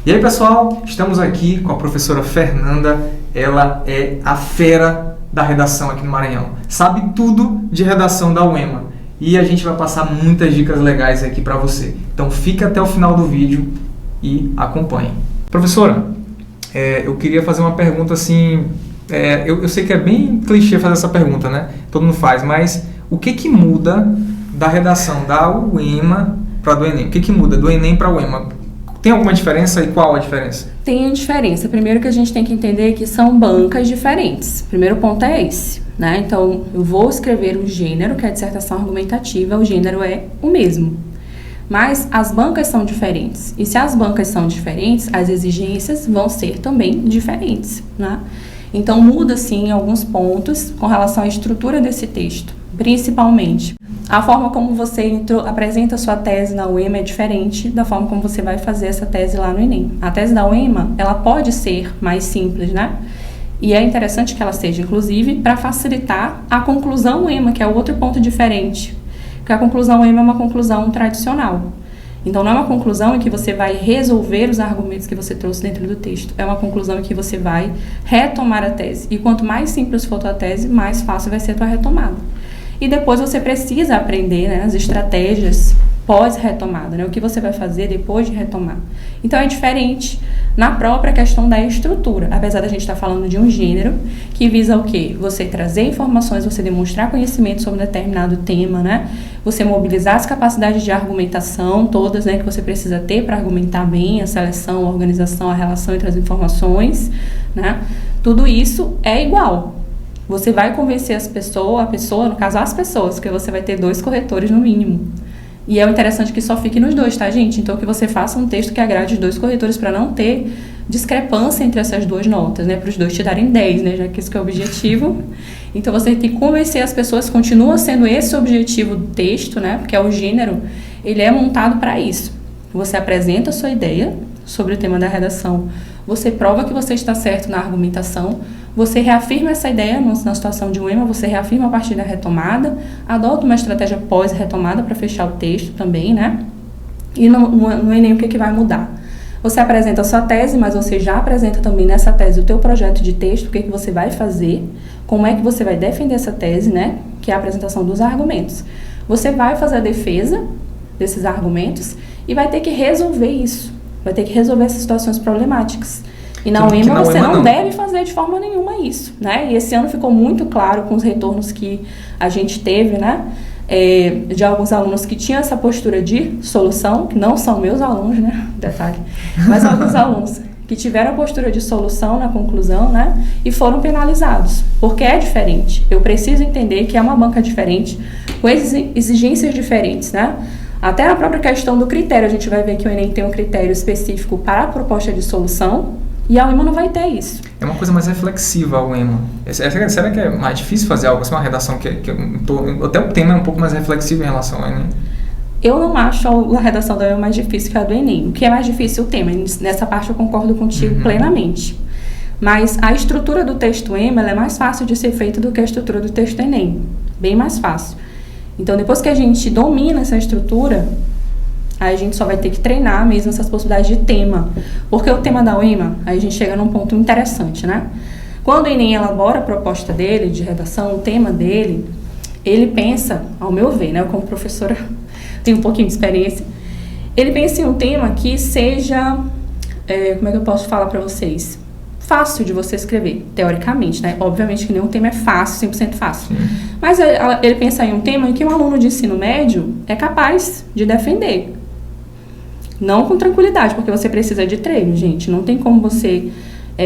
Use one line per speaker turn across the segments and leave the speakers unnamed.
E aí, pessoal, estamos aqui com a professora Fernanda. Ela é a fera da redação aqui no Maranhão. Sabe tudo de redação da UEMA. E a gente vai passar muitas dicas legais aqui para você. Então, fica até o final do vídeo e acompanhe. Professora, eu queria fazer uma pergunta assim... eu sei que é bem clichê fazer essa pergunta, né? Todo mundo faz, mas o que muda da redação da UEMA para do Enem? O que muda do Enem para a UEMA? Tem alguma diferença e qual a diferença?
Tem a diferença. Primeiro que a gente tem que entender que são bancas diferentes. Primeiro ponto é esse, né? Então, eu vou escrever um gênero, que é a dissertação argumentativa, o gênero é o mesmo. Mas as bancas são diferentes. E se as bancas são diferentes, as exigências vão ser também diferentes, né? Então, muda sim alguns pontos com relação à estrutura desse texto. Principalmente, a forma como você apresenta a sua tese na UEMA é diferente da forma como você vai fazer essa tese lá no Enem. A tese da UEMA, ela pode ser mais simples, né? E é interessante que ela seja, inclusive, para facilitar a conclusão UEMA, que é outro ponto diferente. Porque a conclusão UEMA é uma conclusão tradicional. Então, não é uma conclusão em que você vai resolver os argumentos que você trouxe dentro do texto. É uma conclusão em que você vai retomar a tese. E quanto mais simples for a tua tese, mais fácil vai ser a tua retomada. E depois você precisa aprender, né, as estratégias pós-retomada, né, o que você vai fazer depois de retomar. Então, é diferente na própria questão da estrutura. Apesar da gente estar falando de um gênero que visa o quê? Você trazer informações, você demonstrar conhecimento sobre determinado tema, né? Você mobilizar as capacidades de argumentação, todas, né, que você precisa ter para argumentar bem, a seleção, a organização, a relação entre as informações, né? Tudo isso é igual. Você vai convencer a pessoa, no caso as pessoas, porque você vai ter 2 corretores no mínimo. E é interessante que só fique nos 2, tá, gente? Então, que você faça um texto que agrade os 2 corretores para não ter discrepância entre essas 2 notas, né? Para os 2 te darem 10, né? Já que esse que é o objetivo. Então, você tem que convencer as pessoas, continua sendo esse o objetivo do texto, né? Porque é o gênero, ele é montado para isso. Você apresenta a sua ideia sobre o tema da redação, você prova que você está certo na argumentação, você reafirma essa ideia na situação de UEMA, você reafirma a partir da retomada, adota uma estratégia pós-retomada para fechar o texto também, né? E no Enem o que vai mudar? Você apresenta a sua tese, mas você já apresenta também nessa tese o teu projeto de texto, o que você vai fazer, como é que você vai defender essa tese, né? Que é a apresentação dos argumentos. Você vai fazer a defesa desses argumentos e vai ter que resolver isso, vai ter que resolver essas situações problemáticas. E na UEMA você não deve fazer de forma nenhuma isso, né? E esse ano ficou muito claro com os retornos que a gente teve, né? De alguns alunos que tinham essa postura de solução, que não são meus alunos, né? Detalhe. Mas alguns alunos que tiveram a postura de solução na conclusão, né? E foram penalizados, porque é diferente. Eu preciso entender que é uma banca diferente, com exigências diferentes, né? Até a própria questão do critério, a gente vai ver que o Enem tem um critério específico para a proposta de solução, e a UEMA não vai ter isso. É uma coisa mais reflexiva a UEMA.
Será que é mais difícil fazer algo assim, uma redação até o tema é um pouco mais reflexivo em relação ao Enem?
Eu não acho a redação da UEMA mais difícil que a do Enem. O que é mais difícil é o tema. Nessa parte eu concordo contigo plenamente. Mas a estrutura do texto EMA ela é mais fácil de ser feita do que a estrutura do texto Enem. Bem mais fácil. Então, depois que a gente domina essa estrutura, aí a gente só vai ter que treinar mesmo essas possibilidades de tema. Porque o tema da UEMA, aí a gente chega num ponto interessante, né? Quando o Enem elabora a proposta dele, de redação, o tema dele, ele pensa, ao meu ver, né? Eu como professora tenho um pouquinho de experiência, ele pensa em um tema que seja, como é que eu posso falar para vocês? Fácil de você escrever, teoricamente, né? Obviamente que nenhum tema é fácil, 100% fácil. Sim. Mas ele pensa em um tema em que um aluno de ensino médio é capaz de defender. Não com tranquilidade, porque você precisa de treino, gente. Não tem como você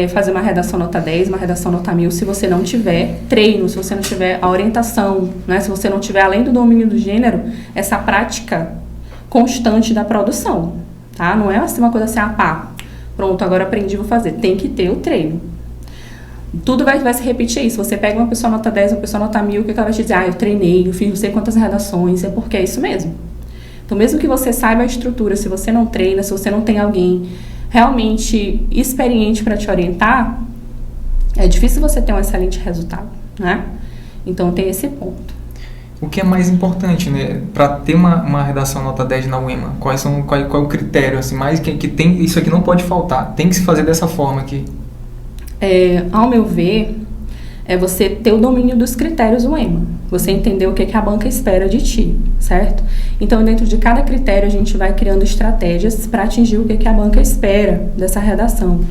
fazer uma redação nota 10, uma redação nota 1000, se você não tiver treino, se você não tiver a orientação, né? Se você não tiver, além do domínio do gênero, essa prática constante da produção, tá? Não é assim uma coisa assim, pronto, agora aprendi, vou fazer. Tem que ter o treino. Tudo vai se repetir isso. Você pega uma pessoa nota 10, uma pessoa nota 1000, que ela vai te dizer, eu treinei, eu fiz não sei quantas redações, é porque é isso mesmo. Então, mesmo que você saiba a estrutura, se você não treina, se você não tem alguém realmente experiente para te orientar, é difícil você ter um excelente resultado, né? Então, tem esse ponto.
o que é mais importante, né? Para ter uma redação nota 10 na UEMA, qual é o critério, assim, mais que tem, isso aqui não pode faltar, tem que se fazer dessa forma aqui?
Ao meu ver, é você ter o domínio dos critérios UEMA, você entender o que a banca espera de ti, certo? Então, dentro de cada critério, a gente vai criando estratégias para atingir o que a banca espera dessa redação.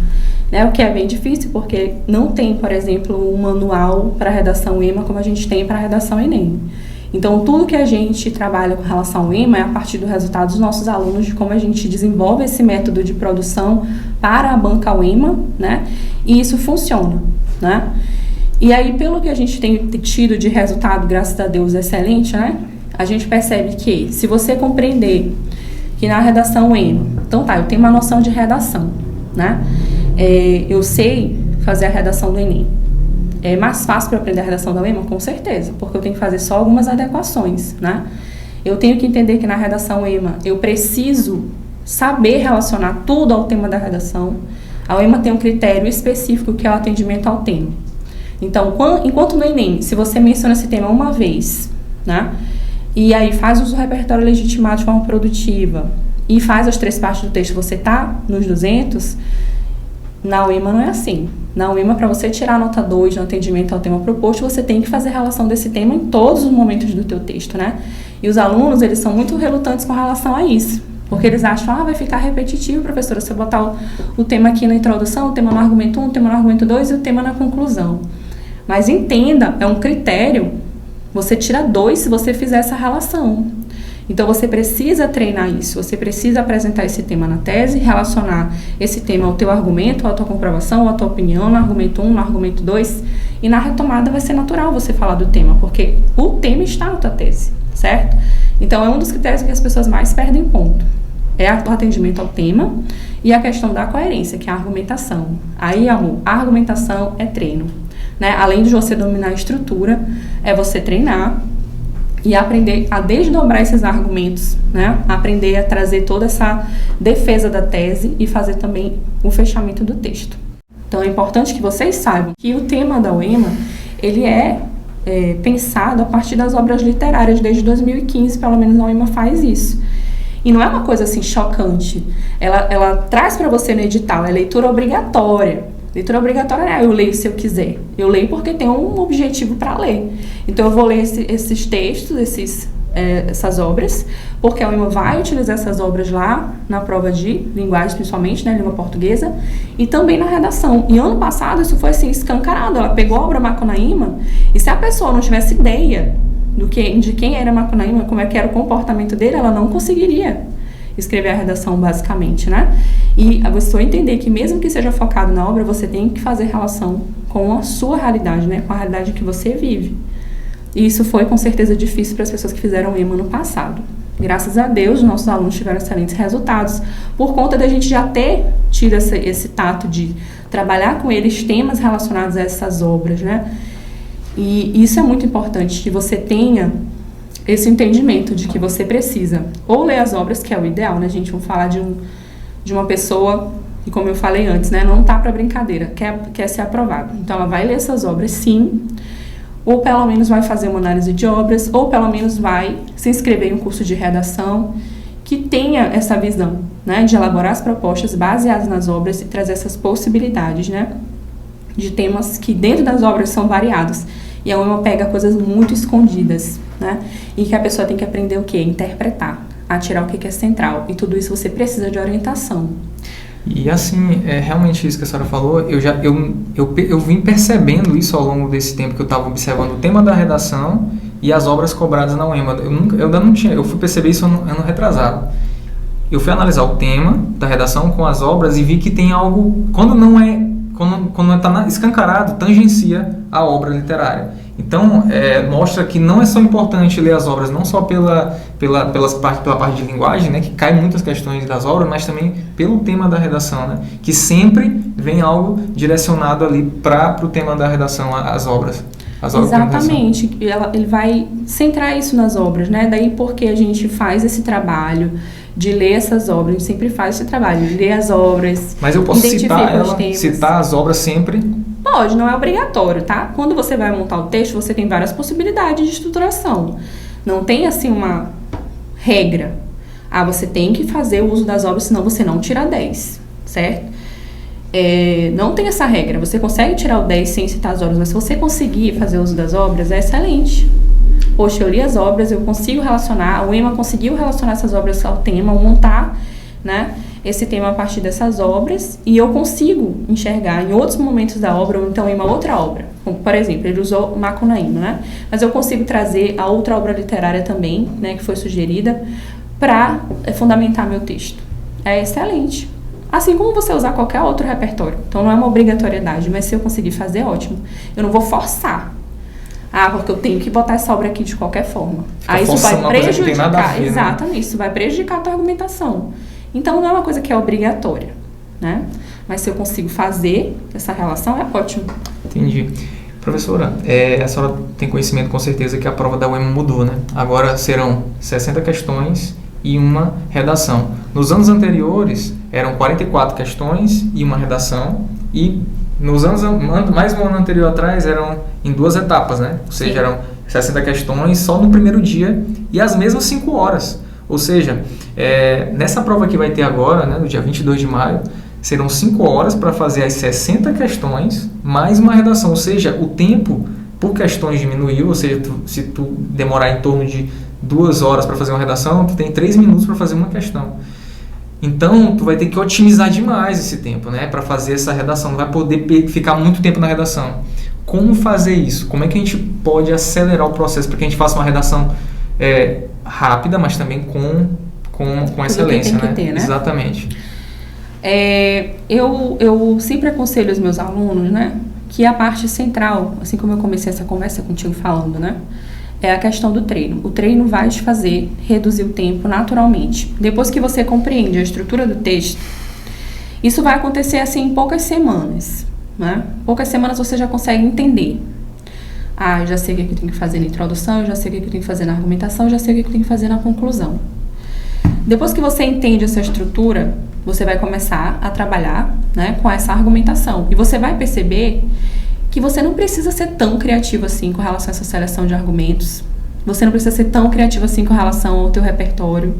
Né? O que é bem difícil, porque não tem, por exemplo, um manual para a redação UEMA como a gente tem para a redação Enem. Então, tudo que a gente trabalha com relação ao EMA é a partir do resultado dos nossos alunos, de como a gente desenvolve esse método de produção para a banca UEMA, né? E isso funciona, né? E aí, pelo que a gente tem tido de resultado, graças a Deus, excelente, né? A gente percebe que, se você compreender que na redação EMA, então tá, eu tenho uma noção de redação, né? Eu sei fazer a redação do Enem. É mais fácil para aprender a redação da UEMA? Com certeza, porque eu tenho que fazer só algumas adequações, né? Eu tenho que entender que na redação UEMA eu preciso saber relacionar tudo ao tema da redação. A UEMA tem um critério específico que é o atendimento ao tema. Então, enquanto no Enem, se você menciona esse tema uma vez, né? E aí faz uso do repertório legitimado de forma produtiva e faz as 3 partes do texto, você tá nos 200, na UEMA não é assim. Na UEMA, para você tirar a nota 2 no atendimento ao tema proposto, você tem que fazer relação desse tema em todos os momentos do teu texto, né? E os alunos, eles são muito relutantes com relação a isso, porque eles acham, vai ficar repetitivo, professora, se eu botar o tema aqui na introdução, o tema no argumento 1, o tema no argumento 2 e o tema na conclusão. Mas entenda, é um critério, você tira 2 se você fizer essa relação. Então, você precisa treinar isso, você precisa apresentar esse tema na tese, relacionar esse tema ao teu argumento, à tua comprovação, à tua opinião, no argumento 1, no argumento 2, e na retomada vai ser natural você falar do tema, porque o tema está na tua tese, certo? Então, é um dos critérios que as pessoas mais perdem ponto. É o atendimento ao tema e a questão da coerência, que é a argumentação. Aí, amor, a argumentação é treino, né? Além de você dominar a estrutura, é você treinar e aprender a desdobrar esses argumentos, né? Aprender a trazer toda essa defesa da tese e fazer também o fechamento do texto. Então, é importante que vocês saibam que o tema da UEMA, ele é pensado a partir das obras literárias. Desde 2015, pelo menos, a UEMA faz isso. E não é uma coisa assim chocante. Ela traz para você no edital, é leitura obrigatória. Leitura obrigatória eu leio se eu quiser. Eu leio porque tem um objetivo para ler. Então, eu vou ler esses textos, essas obras, porque a UEMA vai utilizar essas obras lá na prova de linguagem, principalmente, né, língua portuguesa, e também na redação. E ano passado, isso foi assim, escancarado. Ela pegou a obra Macunaíma, e se a pessoa não tivesse ideia de quem era Macunaíma, como é que era o comportamento dele, ela não conseguiria escrever a redação, basicamente, né? E você vai entender que mesmo que seja focado na obra, você tem que fazer relação com a sua realidade, né? Com a realidade que você vive. E isso foi, com certeza, difícil para as pessoas que fizeram o EMA no passado. Graças a Deus, nossos alunos tiveram excelentes resultados, por conta da gente já ter tido esse tato de trabalhar com eles temas relacionados a essas obras, né? E isso é muito importante, que você tenha esse entendimento de que você precisa ou ler as obras, que é o ideal, né, gente? Vamos falar de uma pessoa que, como eu falei antes, né, não tá para brincadeira, quer ser aprovado. Então, ela vai ler essas obras, sim, ou pelo menos vai fazer uma análise de obras, ou pelo menos vai se inscrever em um curso de redação que tenha essa visão, né, de elaborar as propostas baseadas nas obras e trazer essas possibilidades, né, de temas que dentro das obras são variados. E a UEMA pega coisas muito escondidas, né? E que a pessoa tem que aprender o quê? Interpretar, a tirar o que é central. E tudo isso você precisa de orientação.
E assim, realmente isso que a senhora falou, eu vim percebendo isso ao longo desse tempo que eu estava observando o tema da redação e as obras cobradas na UEMA. Eu fui perceber isso ano retrasado. Eu fui analisar o tema da redação com as obras e vi que tem algo, quando está escancarado, tangencia a obra literária. Então, mostra que não é só importante ler as obras, não só pela parte de linguagem, né, que cai muitas questões das obras, mas também pelo tema da redação, né, que sempre vem algo direcionado ali para o tema da redação, as obras.
Exatamente, ele vai centrar isso nas obras, né, daí porque a gente faz esse trabalho de ler essas obras, a gente sempre faz esse trabalho, de ler as obras.
Mas eu posso citar as obras sempre?
Pode, não é obrigatório, tá? Quando você vai montar o texto, você tem várias possibilidades de estruturação. Não tem, assim, uma regra. Você tem que fazer o uso das obras, senão você não tira 10, certo? Não tem essa regra. Você consegue tirar o 10 sem citar as obras, mas se você conseguir fazer o uso das obras, é excelente. Poxa, eu li as obras, eu consigo relacionar, o EMA conseguiu relacionar essas obras ao tema, ou montar, né, esse tema a partir dessas obras, e eu consigo enxergar em outros momentos da obra, ou então em uma outra obra. Como, por exemplo, ele usou Macunaíma, né? Mas eu consigo trazer a outra obra literária também, né, que foi sugerida, para fundamentar meu texto. É excelente. Assim como você usar qualquer outro repertório. Então não é uma obrigatoriedade, mas se eu conseguir fazer, ótimo. Eu não vou forçar. Porque eu tenho que botar essa obra aqui de qualquer forma. Aí isso vai prejudicar, ver, exatamente, né? Isso vai prejudicar a tua argumentação. Então não é uma coisa que é obrigatória, né? Mas se eu consigo fazer essa relação, é ótimo.
Entendi. Professora, a senhora tem conhecimento com certeza que a prova da UEMA mudou, né? Agora serão 60 questões e uma redação. Nos anos anteriores eram 44 questões e uma redação, e nos anos mais um ano anterior atrás eram em 2 etapas, né? Ou seja, eram 60 questões só no primeiro dia e as mesmas 5 horas. Ou seja, nessa prova que vai ter agora, né, no dia 22 de maio, serão 5 horas para fazer as 60 questões mais uma redação. Ou seja, o tempo por questões diminuiu, ou seja, se tu demorar em torno de 2 horas para fazer uma redação, tu tem 3 minutos para fazer uma questão. Então, tu vai ter que otimizar demais esse tempo, né, para fazer essa redação. Não vai poder ficar muito tempo na redação. Como fazer isso? Como é que a gente pode acelerar o processo para que a gente faça uma redação rápida, mas também com excelência,
que tem que ter, né?
Exatamente.
Eu sempre aconselho os meus alunos, né, que a parte central, assim como eu comecei essa conversa contigo falando, né, é a questão do treino. O treino vai te fazer reduzir o tempo naturalmente. Depois que você compreende a estrutura do texto, isso vai acontecer assim em poucas semanas, né? Poucas semanas você já consegue entender. Eu já sei o que eu tenho que fazer na introdução, eu já sei o que eu tenho que fazer na argumentação, eu já sei o que eu tenho que fazer na conclusão. Depois que você entende essa estrutura, você vai começar a trabalhar, né, com essa argumentação. E você vai perceber que você não precisa ser tão criativo assim com relação a essa seleção de argumentos. Você não precisa ser tão criativo assim com relação ao teu repertório,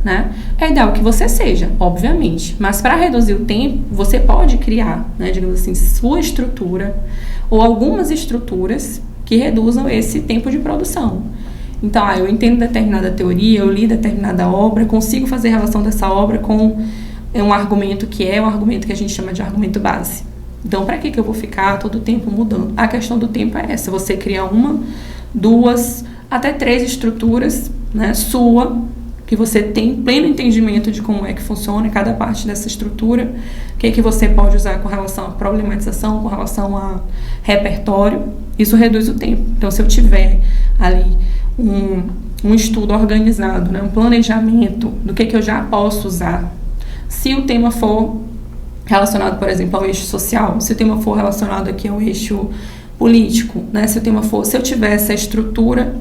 né? É ideal que você seja, obviamente. Mas para reduzir o tempo, você pode criar, né, digamos assim, sua estrutura ou algumas estruturas que reduzam esse tempo de produção. Então, eu entendo determinada teoria, eu li determinada obra, consigo fazer relação dessa obra com um argumento que é um argumento que a gente chama de argumento base. Então, para que eu vou ficar todo o tempo mudando? A questão do tempo é essa, você cria 1, 2, até 3 estruturas, né, sua, que você tem pleno entendimento de como é que funciona cada parte dessa estrutura, o que você pode usar com relação à problematização, com relação a repertório, isso reduz o tempo. Então, se eu tiver ali um estudo organizado, né, um planejamento do que eu já posso usar, se o tema for relacionado, por exemplo, ao eixo social, se o tema for relacionado aqui ao eixo político, né, se eu tiver essa estrutura,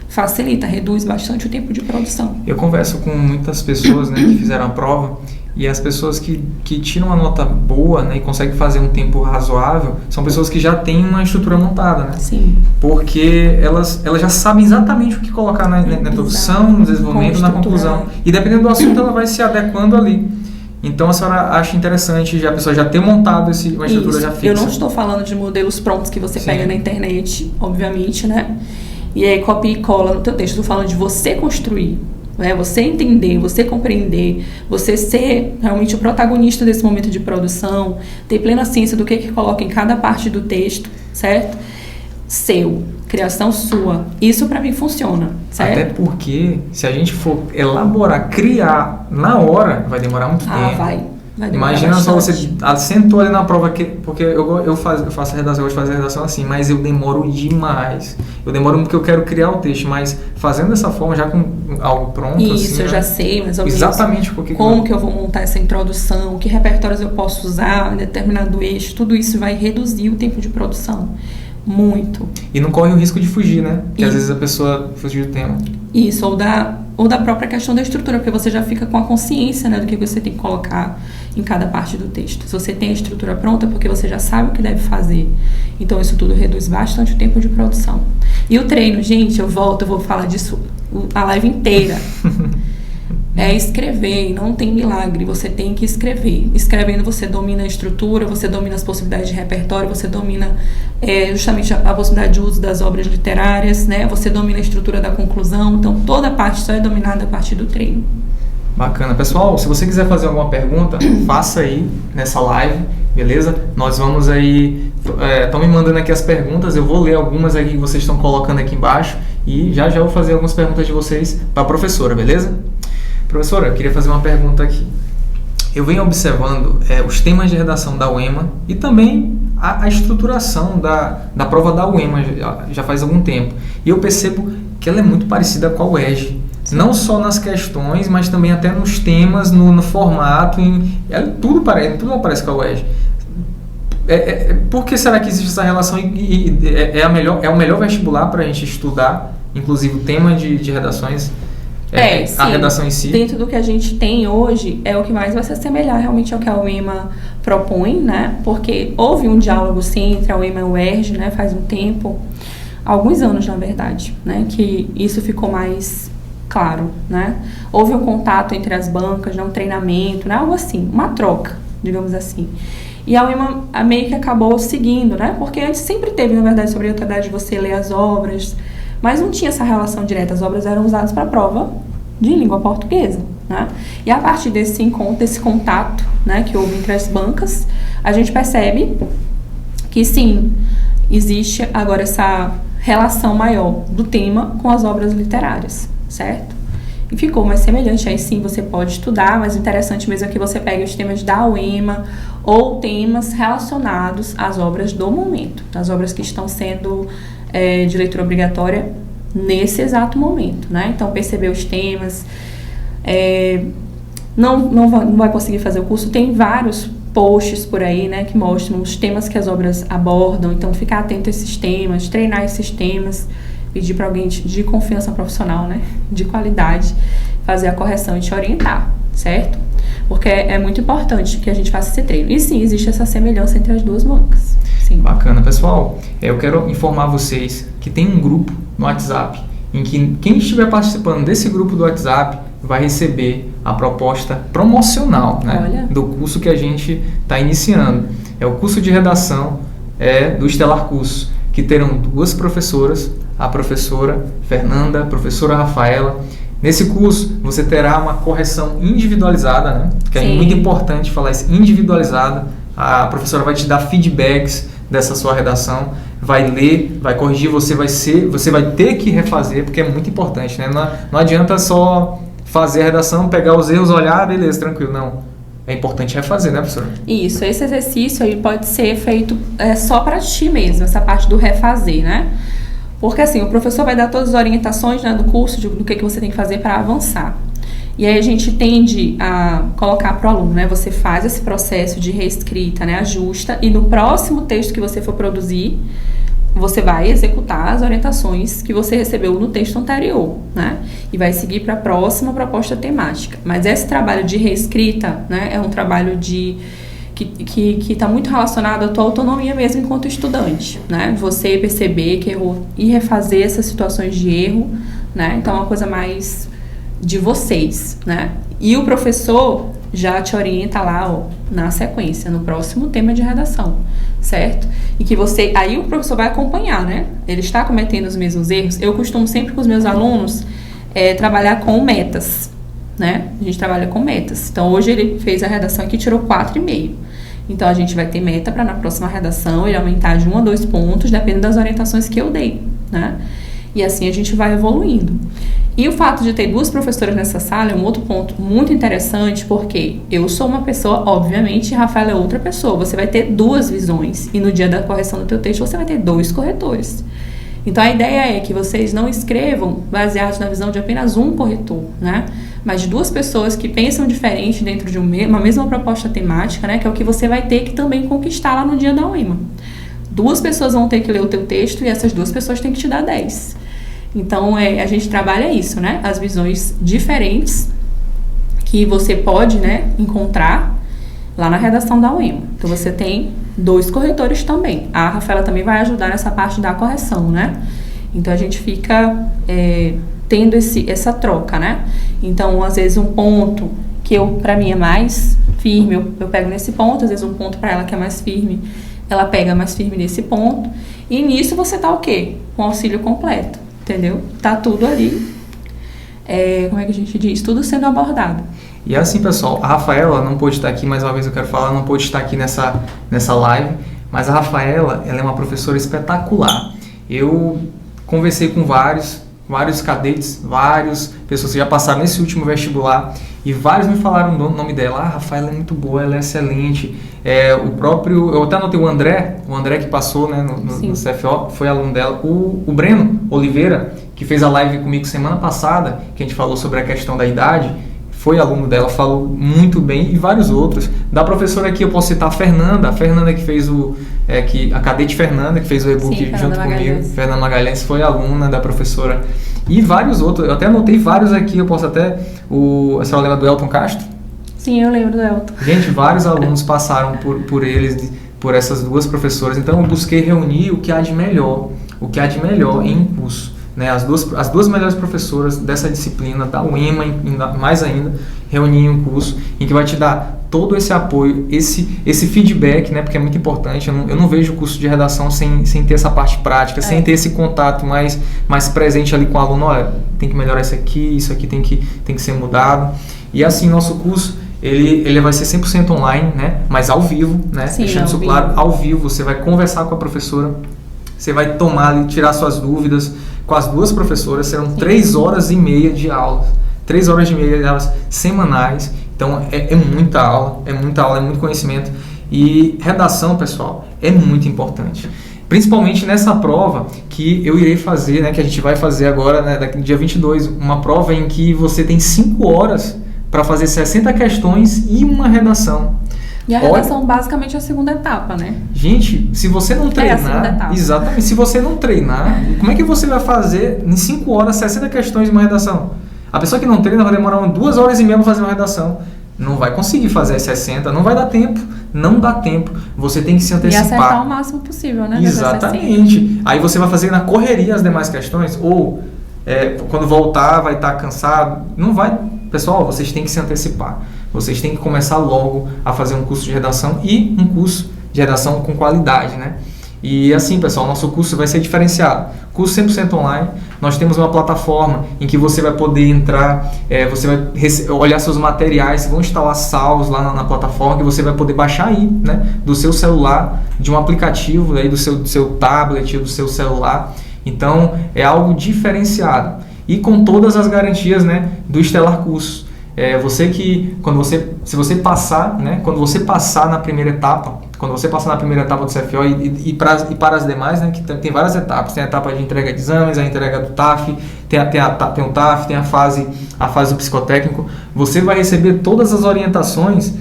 facilita, reduz bastante o tempo de produção.
Eu converso com muitas pessoas, né, que fizeram a prova, e as pessoas que tiram uma nota boa, né, e conseguem fazer um tempo razoável, são pessoas que já têm uma estrutura montada, né?
Sim.
Porque elas já sabem exatamente o que colocar na introdução, no desenvolvimento, na conclusão. E dependendo do assunto, ela vai se adequando ali. Então, a senhora acha interessante a pessoa já ter montado uma estrutura já fixa.
Eu não estou falando de modelos prontos que você pega na internet, obviamente, né? E aí copia e cola no teu texto. Estou falando de você construir, né? Você entender, você compreender, você ser realmente o protagonista desse momento de produção, ter plena ciência do que coloca em cada parte do texto, certo? Seu, criação sua. Isso para mim funciona, certo?
Até porque se a gente for elaborar, criar na hora, vai demorar muito tempo.
Vai demorar
Imagina
bastante.
só, você sentou ali na prova, porque eu faço a redação, eu gosto de fazer a redação assim, mas eu demoro demais. Eu demoro porque eu quero criar o texto, mas fazendo dessa forma, já com algo pronto.
Isso,
assim,
eu já sei mais ou menos
exatamente
como que eu vou montar essa introdução, que repertórios eu posso usar em determinado eixo, tudo isso vai reduzir o tempo de produção. Muito.
E não corre o risco de fugir, né? Porque às vezes a pessoa fugiu do tema.
Isso, ou da própria questão da estrutura, porque você já fica com a consciência, né, do que você tem que colocar em cada parte do texto. Se você tem a estrutura pronta, é porque você já sabe o que deve fazer. Então, isso tudo reduz bastante o tempo de produção. E o treino, gente, eu vou falar disso a live inteira. É escrever, não tem milagre, você tem que escrever. Escrevendo você domina a estrutura, você domina as possibilidades de repertório, você domina justamente a possibilidade de uso das obras literárias, né? Você domina a estrutura da conclusão, então toda a parte só é dominada a partir do treino.
Bacana. Pessoal, se você quiser fazer alguma pergunta, faça aí nessa live, beleza? Nós vamos aí, estão me mandando aqui as perguntas, eu vou ler algumas aqui que vocês estão colocando aqui embaixo e já vou fazer algumas perguntas de vocês para a professora, beleza? Professora, eu queria fazer uma pergunta aqui. Eu venho observando os temas de redação da UEMA e também a estruturação da prova da UEMA já faz algum tempo. E eu percebo que ela é muito parecida com a UERJ. Não só nas questões, mas também até nos temas, no formato, tudo parece com a UERJ. Por que será que existe essa relação é o melhor vestibular para a gente estudar, inclusive o tema de redações?
Sim.
A redação em si.
Dentro do que a gente tem hoje, é o que mais vai se assemelhar realmente ao que a UEMA propõe, né? Porque houve um diálogo, sim, entre a UEMA e a UERJ, né? Faz um tempo, alguns anos, na verdade, né? Que isso ficou mais claro, né? Houve um contato entre as bancas, um treinamento, né? Algo assim, uma troca, digamos assim. E a UEMA meio que acabou seguindo, né? Porque antes sempre teve, na verdade, sobre a obrigatoriedade de você ler as obras, mas não tinha essa relação direta. As obras eram usadas para a prova de língua portuguesa, né? E a partir desse encontro, desse contato, né, que houve entre as bancas, a gente percebe que sim, existe agora essa relação maior do tema com as obras literárias, certo? E ficou mais semelhante. Aí sim você pode estudar, mas o interessante mesmo é que você pegue os temas da UEMA ou temas relacionados às obras do momento, as obras que estão sendo de leitura obrigatória nesse exato momento, né? Então, perceber os temas, não vai conseguir fazer o curso, tem vários posts por aí, né, que mostram os temas que as obras abordam, então ficar atento a esses temas, treinar esses temas, pedir para alguém de confiança profissional, né, de qualidade, fazer a correção e te orientar, certo? Porque é muito importante que a gente faça esse treino. E sim, existe essa semelhança entre as duas bancas. Sim.
Bacana, pessoal. Eu quero informar vocês que tem um grupo no WhatsApp em que quem estiver participando desse grupo do WhatsApp vai receber a proposta promocional, né, do curso que a gente está iniciando. É o curso de redação do Estelar Curso, que terão duas professoras, a professora Fernanda, a professora Rafaela. Nesse curso você terá uma correção individualizada, né, que é muito importante falar isso, individualizada. A professora vai te dar feedbacks dessa sua redação, vai ler, vai corrigir, você vai ter que refazer, porque é muito importante, né? Não adianta só fazer a redação, pegar os erros, olhar, beleza, tranquilo, não. É importante refazer, né, professora?
Isso, esse exercício aí pode ser feito só para ti mesmo, essa parte do refazer, né? Porque assim, o professor vai dar todas as orientações, né, do curso, do que você tem que fazer para avançar. E aí a gente tende a colocar para o aluno, né? Você faz esse processo de reescrita, né? Ajusta, e no próximo texto que você for produzir, você vai executar as orientações que você recebeu no texto anterior, né? E vai seguir para a próxima proposta temática. Mas esse trabalho de reescrita, né? É um trabalho que está muito relacionado à tua autonomia mesmo enquanto estudante, né? Você perceber que errou e refazer essas situações de erro, né? Então é uma coisa mais de vocês, né? E o professor já te orienta lá, ó, na sequência, no próximo tema de redação, certo? E que aí o professor vai acompanhar, né? Ele está cometendo os mesmos erros. Eu costumo sempre com os meus alunos trabalhar com metas, né? A gente trabalha com metas. Então, hoje ele fez a redação aqui e tirou 4,5. Então, a gente vai ter meta para na próxima redação ele aumentar de 1 a 2 pontos, dependendo das orientações que eu dei, né? E assim a gente vai evoluindo. E o fato de ter duas professoras nessa sala é um outro ponto muito interessante, porque eu sou uma pessoa, obviamente, e Rafaela é outra pessoa. Você vai ter duas visões, e no dia da correção do teu texto você vai ter 2 corretores. Então a ideia é que vocês não escrevam baseados na visão de apenas um corretor, né? Mas de 2 pessoas que pensam diferente dentro de uma mesma proposta temática, né? Que é o que você vai ter que também conquistar lá no dia da UEMA. 2 pessoas vão ter que ler o teu texto e essas 2 pessoas têm que te dar 10. Então, a gente trabalha isso, né? As visões diferentes que você pode, né, encontrar lá na redação da UEMA. Então, você tem 2 corretores também. A Rafaela também vai ajudar nessa parte da correção, né? Então, a gente fica tendo essa troca, né? Então, às vezes um ponto que para mim é mais firme, eu pego nesse ponto, às vezes um ponto para ela que é mais firme, ela pega mais firme nesse ponto, e nisso você tá o quê? Com auxílio completo, entendeu? Tá tudo ali, como é que a gente diz? Tudo sendo abordado.
E assim, pessoal, a Rafaela não pôde estar aqui, mais uma vez eu quero falar, não pôde estar aqui nessa live, mas a Rafaela, ela é uma professora espetacular. Eu conversei com vários cadetes, várias pessoas que já passaram nesse último vestibular, e vários me falaram o nome dela. A Rafaela é muito boa, ela é excelente. Eu até anotei o André que passou, né, no CFO, foi aluno dela. O Breno Oliveira, que fez a live comigo semana passada, que a gente falou sobre a questão da idade, foi aluno dela, falou muito bem, e vários outros. Da professora aqui eu posso citar a Fernanda que fez a cadete Fernanda, que fez o e-book junto comigo. Fernanda Magalhães foi aluna da professora. E vários outros, eu até anotei vários aqui, eu posso até... A senhora lembra do Elton Castro?
Sim, eu lembro do Elton.
Gente, vários alunos passaram por essas duas professoras, então eu busquei reunir o que há de melhor em um curso. Né, as duas melhores professoras dessa disciplina, da UEMA, mais ainda, reunir em um curso em que vai te dar todo esse apoio, esse feedback, né, porque é muito importante. Eu não vejo o curso de redação sem ter essa parte prática, sem ter esse contato mais presente ali com o aluno. Olha, tem que melhorar isso aqui tem que ser mudado. E assim, nosso curso, ele vai ser 100% online, né, mas ao vivo, né, deixando isso claro, ao vivo. Você vai conversar com a professora, você vai tomar ali, tirar suas dúvidas com as duas professoras. Serão 3 horas e meia de aula, 3 horas e meia de aulas semanais. Então é muita aula, é muito conhecimento. E redação, pessoal, é muito importante, principalmente nessa prova que eu irei fazer, né, que a gente vai fazer agora, né, daqui no dia 22, uma prova em que você tem 5 horas para fazer 60 questões e uma redação.
E a redação basicamente é a segunda etapa, né?
Gente, se você não treinar...
É a segunda etapa.
Exatamente. Se você não treinar, como é que você vai fazer em 5 horas 60 questões de uma redação? A pessoa que não treina vai demorar 2 horas e meia para fazer uma redação. Não vai conseguir fazer as 60, não vai dar tempo. Não dá tempo. Você tem que se antecipar.
E acertar o máximo possível, né?
Exatamente. Aí você vai fazer na correria as demais questões, ou quando voltar vai estar cansado. Não vai... Pessoal, vocês têm que se antecipar. Vocês têm que começar logo a fazer um curso de redação, e um curso de redação com qualidade, né? E assim, pessoal, nosso curso vai ser diferenciado. Curso 100% online. Nós temos uma plataforma em que você vai poder entrar, você vai olhar seus materiais, vão instalar salvos lá na plataforma, que você vai poder baixar aí, né, do seu celular, de um aplicativo aí do seu tablet ou do seu celular. Então, é algo diferenciado. E com todas as garantias, né, do Estelar Cursos. Se você passar, né, quando você passar na primeira etapa do CFO e para as demais, né, que tem várias etapas. Tem a etapa de entrega de exames, a entrega do TAF, tem o TAF, tem a fase do psicotécnico. Você vai receber todas as orientações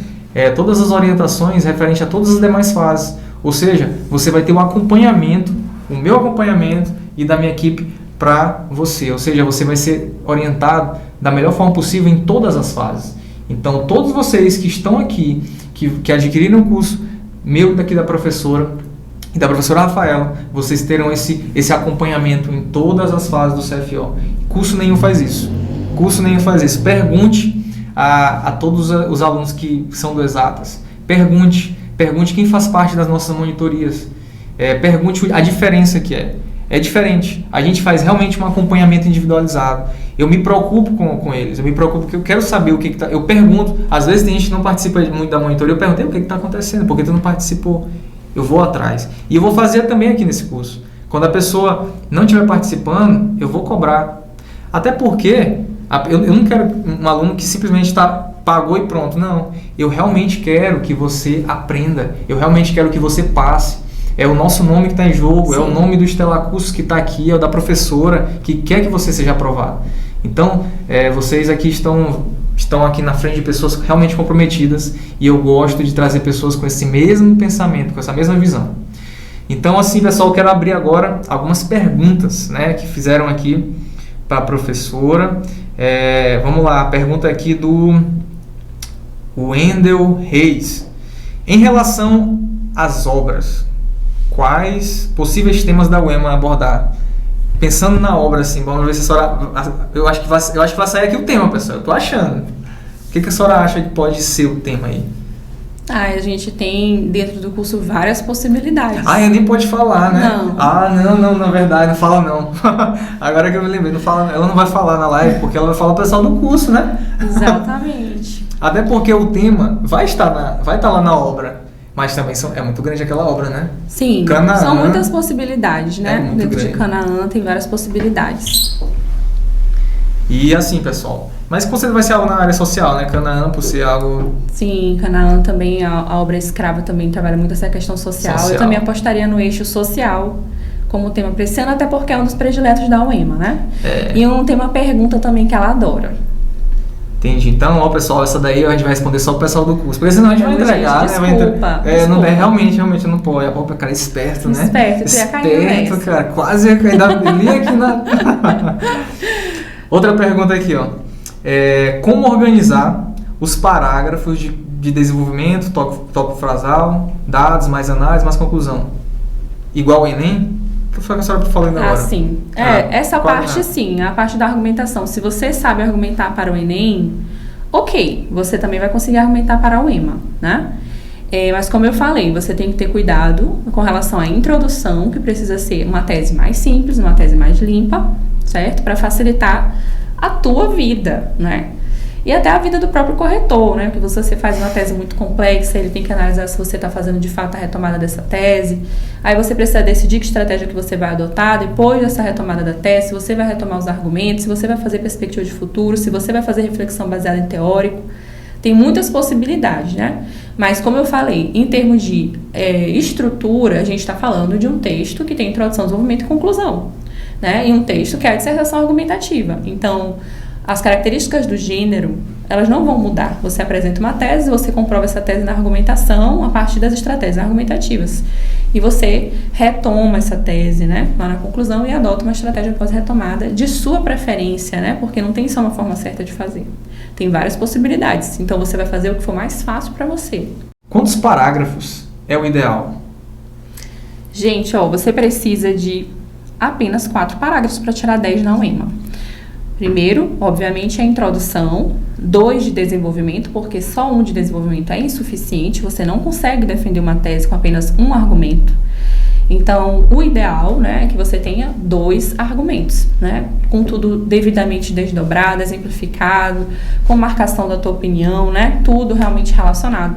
referente a todas as demais fases. Ou seja, você vai ter o acompanhamento, o meu acompanhamento e da minha equipe para você. Ou seja, você vai ser orientado da melhor forma possível em todas as fases. Então, todos vocês que estão aqui, que adquiriram o curso meu daqui da professora e da professora Rafaela, vocês terão esse acompanhamento em todas as fases do CFO. Curso nenhum faz isso. Pergunte a todos os alunos que são do Exatas. Pergunte quem faz parte das nossas monitorias. Pergunte a diferença que é. É diferente. A gente faz realmente um acompanhamento individualizado. Eu me preocupo com eles. Eu me preocupo porque eu quero saber o que está... Eu pergunto. Às vezes tem gente que não participa muito da monitoria. Eu perguntei o que está acontecendo. Por que tu não participou? Eu vou atrás. E eu vou fazer também aqui nesse curso. Quando a pessoa não estiver participando, eu vou cobrar. Até porque eu não quero um aluno que simplesmente pagou e pronto. Não. Eu realmente quero que você aprenda. Eu realmente quero que você passe. É o nosso nome que está em jogo. Sim. É o nome do Estelar Cursos que está aqui, é o da professora que quer que você seja aprovado. Então, vocês aqui estão aqui na frente de pessoas realmente comprometidas, e eu gosto de trazer pessoas com esse mesmo pensamento, com essa mesma visão. Então, assim, pessoal, eu quero abrir agora algumas perguntas, né, que fizeram aqui para a professora. Vamos lá, a pergunta aqui do Wendel Reis. Em relação às obras, quais possíveis temas da UEMA abordar? pensando na obra, assim, vamos ver se a senhora... Eu acho que vai sair aqui o tema, pessoal. Eu tô achando. O que a senhora acha que pode ser o tema aí?
A gente tem dentro do curso várias possibilidades.
Eu nem pode falar, né?
Não.
Não, na verdade, não fala não. Agora que eu me lembrei, não fala, ela não vai falar na live, porque ela vai falar pro pessoal do curso, né?
Exatamente.
Até porque o tema vai estar lá na obra, mas também é muito grande aquela obra, né?
Sim,
Canaã,
são muitas possibilidades, né?
muito
Dentro
grande.
de Canaã tem várias possibilidades.
E assim, pessoal, mas com certeza vai ser algo na área social, né? Canaã, por ser algo...
Sim, Canaã também, a obra escrava também trabalha muito essa questão social. Eu também apostaria no eixo social como tema para esse ano, até porque é um dos prediletos da UEMA, né? E tem uma pergunta também que ela adora.
Entendi. Então, ó, pessoal, essa daí a gente vai responder só o pessoal do curso. Porque senão a gente vai entregar, né?
Desculpa.
Não, realmente não pode. A pobre cara é esperto, né?
Esperto, ia cair nessa.
Cara, quase ia cair ali aqui na... Outra pergunta aqui, ó. Como organizar os parágrafos de desenvolvimento, tópico frasal, dados, mais análise, mais conclusão? Igual o Enem? O que foi que a senhora falou agora?
Sim. Essa parte, sim. A parte da argumentação. Se você sabe argumentar para o Enem, ok. Você também vai conseguir argumentar para o EMA, né? Mas como eu falei, você tem que ter cuidado com relação à introdução, que precisa ser uma tese mais simples, uma tese mais limpa, certo? Para facilitar a tua vida, né? E até a vida do próprio corretor, né? Porque você faz uma tese muito complexa, ele tem que analisar se você está fazendo de fato a retomada dessa tese. Aí você precisa decidir que estratégia que você vai adotar depois dessa retomada da tese, se você vai retomar os argumentos, se você vai fazer perspectiva de futuro, se você vai fazer reflexão baseada em teórico. Tem muitas possibilidades, né? Mas como eu falei, em termos de estrutura, a gente está falando de um texto que tem introdução, desenvolvimento e conclusão, né? E um texto que é a dissertação argumentativa. Então, as características do gênero, elas não vão mudar. Você apresenta uma tese, você comprova essa tese na argumentação a partir das estratégias argumentativas. E você retoma essa tese, né, lá na conclusão e adota uma estratégia pós-retomada de sua preferência, né? Porque não tem só uma forma certa de fazer. Tem várias possibilidades. Então, você vai fazer o que for mais fácil para você.
Quantos parágrafos é o ideal?
Gente, você precisa de apenas 4 parágrafos para tirar 10 na UEMA. Primeiro, obviamente, a introdução, 2 de desenvolvimento, porque só 1 de desenvolvimento é insuficiente, você não consegue defender uma tese com apenas um argumento. Então, o ideal, né, é que você tenha 2 argumentos, né, com tudo devidamente desdobrado, exemplificado, com marcação da tua opinião, né, tudo realmente relacionado.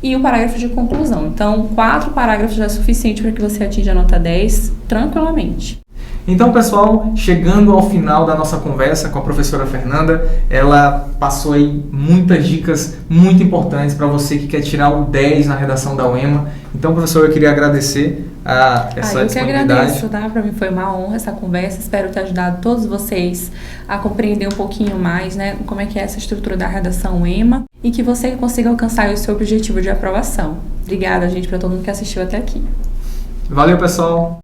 E o parágrafo de conclusão. Então, 4 parágrafos já é suficiente para que você atinja a nota 10 tranquilamente.
Então, pessoal, chegando ao final da nossa conversa com a professora Fernanda, ela passou aí muitas dicas muito importantes para você que quer tirar o 10 na redação da UEMA. Então, professor, eu queria agradecer essa disponibilidade.
Eu que agradeço, tá? Para mim foi uma honra essa conversa. Espero ter ajudado todos vocês a compreender um pouquinho mais, né, como é que é essa estrutura da redação UEMA e que você consiga alcançar o seu objetivo de aprovação. Obrigada, gente, para todo mundo que assistiu até aqui.
Valeu, pessoal!